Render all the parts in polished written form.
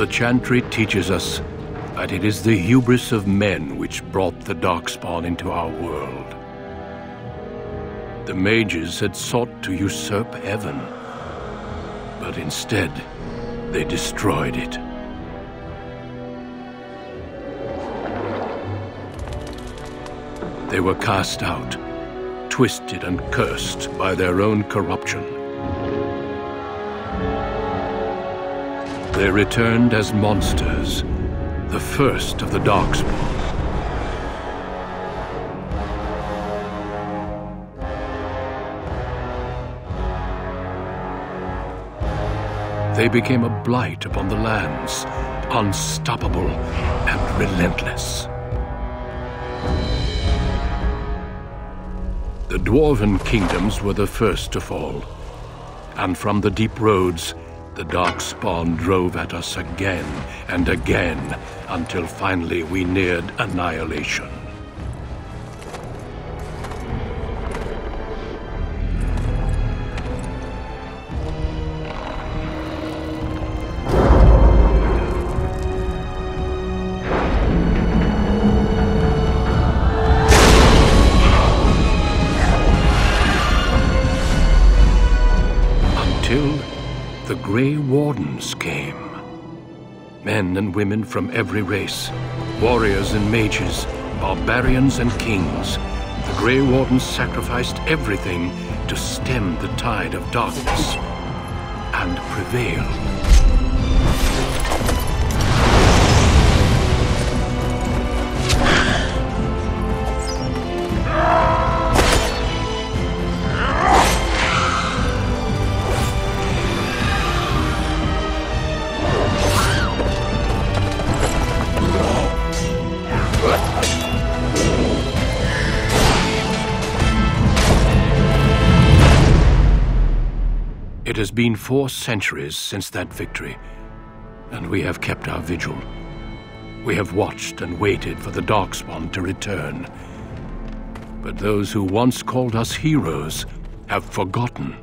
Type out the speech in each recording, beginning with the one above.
The chantry teaches us that it is the hubris of men which brought the Darkspawn into our world. The mages had sought to usurp heaven, but instead they destroyed it. They were cast out, twisted and cursed by their own corruption. They returned as monsters, the first of the Darkspawn. They became a blight upon the lands, unstoppable and relentless. The Dwarven kingdoms were the first to fall, and from the deep roads, the Darkspawn drove at us again and again, until finally we neared annihilation. The Grey Wardens came. Men and women from every race, warriors and mages, barbarians and kings. The Grey Wardens sacrificed everything to stem the tide of darkness and prevail. It has been 4 centuries since that victory, and we have kept our vigil. We have watched and waited for the Darkspawn to return. But those who once called us heroes have forgotten.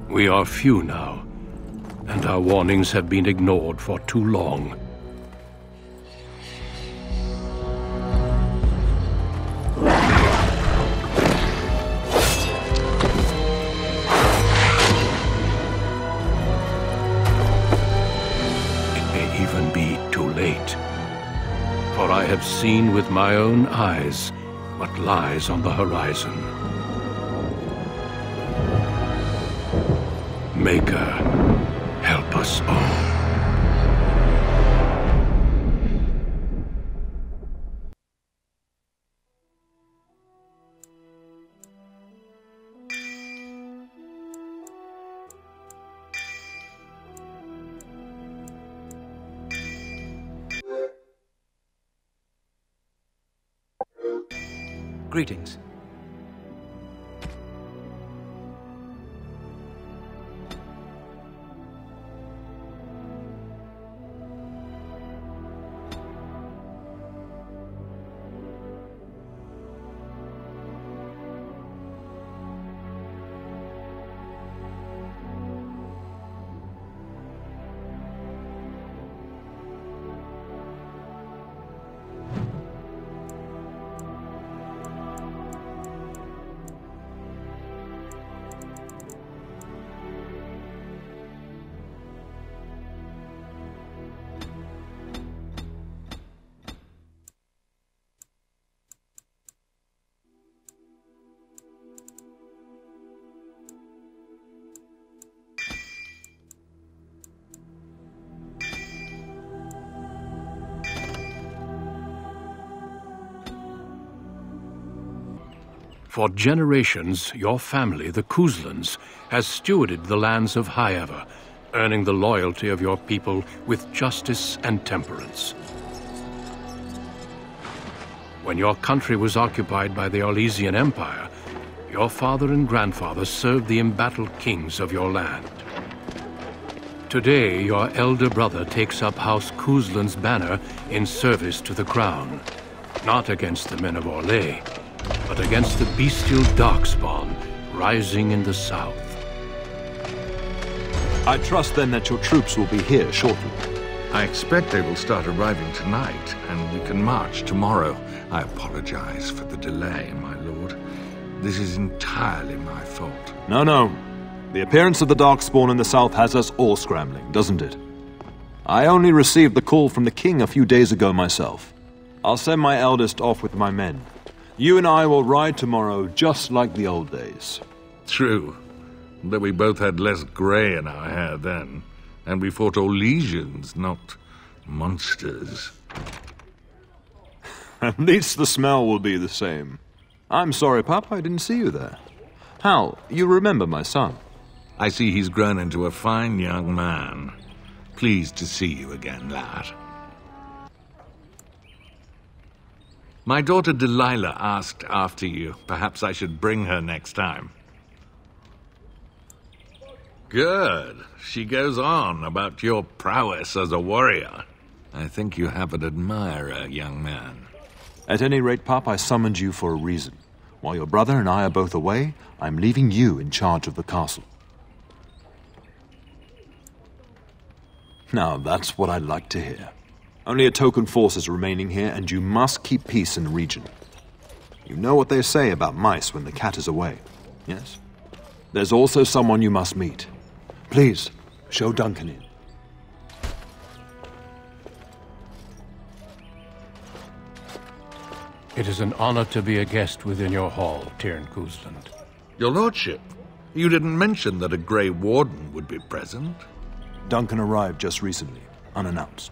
We are few now, and our warnings have been ignored for too long. For I have seen with my own eyes what lies on the horizon. Maker, help us all. Greetings. For generations, your family, the Kuzlans, has stewarded the lands of Highever, earning the loyalty of your people with justice and temperance. When your country was occupied by the Orlesian Empire, your father and grandfather served the embattled kings of your land. Today, your elder brother takes up House Kuzlan's banner in service to the crown, not against the men of Orlais, but against the bestial Darkspawn rising in the south. I trust then that your troops will be here shortly. I expect they will start arriving tonight, and we can march tomorrow. I apologize for the delay, my lord. This is entirely my fault. No. The appearance of the Darkspawn in the south has us all scrambling, doesn't it? I only received the call from the king a few days ago myself. I'll send my eldest off with my men. You and I will ride tomorrow just like the old days. True, though we both had less grey in our hair then, and we fought all legions, not monsters. At least the smell will be the same. I'm sorry, Pup, I didn't see you there. Hal, you remember my son? I see he's grown into a fine young man. Pleased to see you again, lad. My daughter Delilah asked after you. Perhaps I should bring her next time. Good. She goes on about your prowess as a warrior. I think you have an admirer, young man. At any rate, Pup, I summoned you for a reason. While your brother and I are both away, I'm leaving you in charge of the castle. Now, that's what I'd like to hear. Only a token force is remaining here, and you must keep peace in the region. You know what they say about mice when the cat is away, yes? There's also someone you must meet. Please, show Duncan in. It is an honor to be a guest within your hall, Tyrn Cousland. Your lordship, you didn't mention that a Grey Warden would be present. Duncan arrived just recently, unannounced.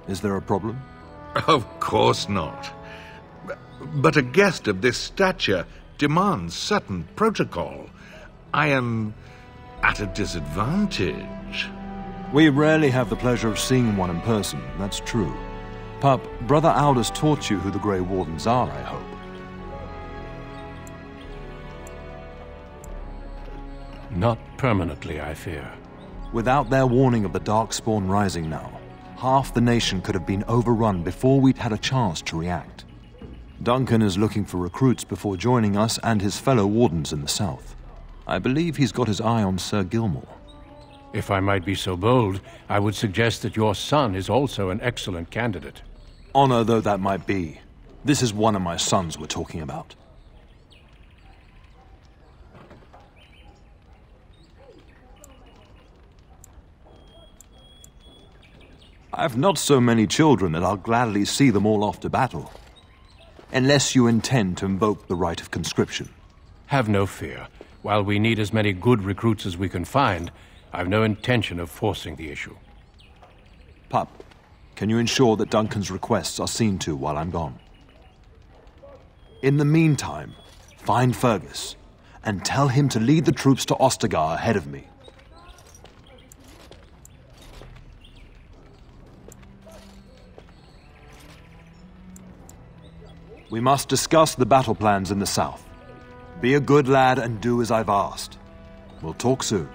Is there a problem? Of course not. But a guest of this stature demands certain protocol. I am at a disadvantage. We rarely have the pleasure of seeing one in person, that's true. Pup, Brother Aldous taught you who the Grey Wardens are, I hope. Not permanently, I fear. Without their warning of the Darkspawn rising now, half the nation could have been overrun before we'd had a chance to react. Duncan is looking for recruits before joining us and his fellow wardens in the south. I believe he's got his eye on Sir Gilmore. If I might be so bold, I would suggest that your son is also an excellent candidate. Honor though that might be, this is one of my sons we're talking about. I've not so many children that I'll gladly see them all off to battle. Unless you intend to invoke the right of conscription. Have no fear. While we need as many good recruits as we can find, I've no intention of forcing the issue. Pup, can you ensure that Duncan's requests are seen to while I'm gone? In the meantime, find Fergus, and tell him to lead the troops to Ostagar ahead of me. We must discuss the battle plans in the south. Be a good lad and do as I've asked. We'll talk soon.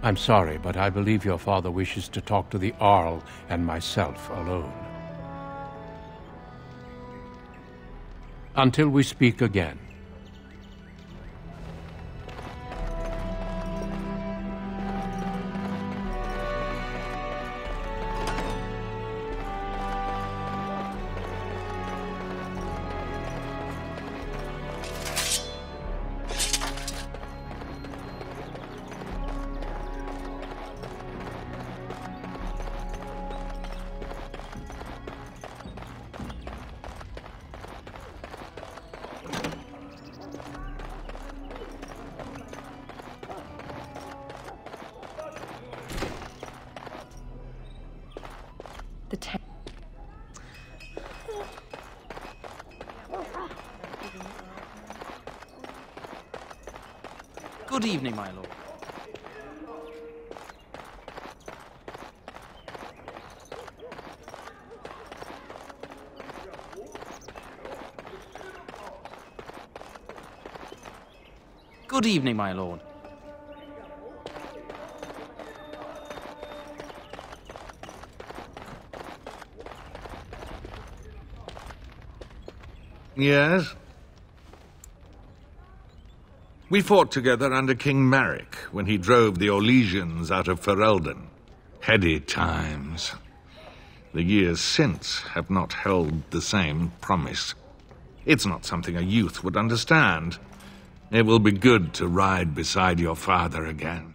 I'm sorry, but I believe your father wishes to talk to the Arl and myself alone. Until we speak again. Good evening, my lord. Good evening, my lord. Yes? We fought together under King Maric when he drove the Orlesians out of Ferelden. Heady times. The years since have not held the same promise. It's not something a youth would understand. It will be good to ride beside your father again.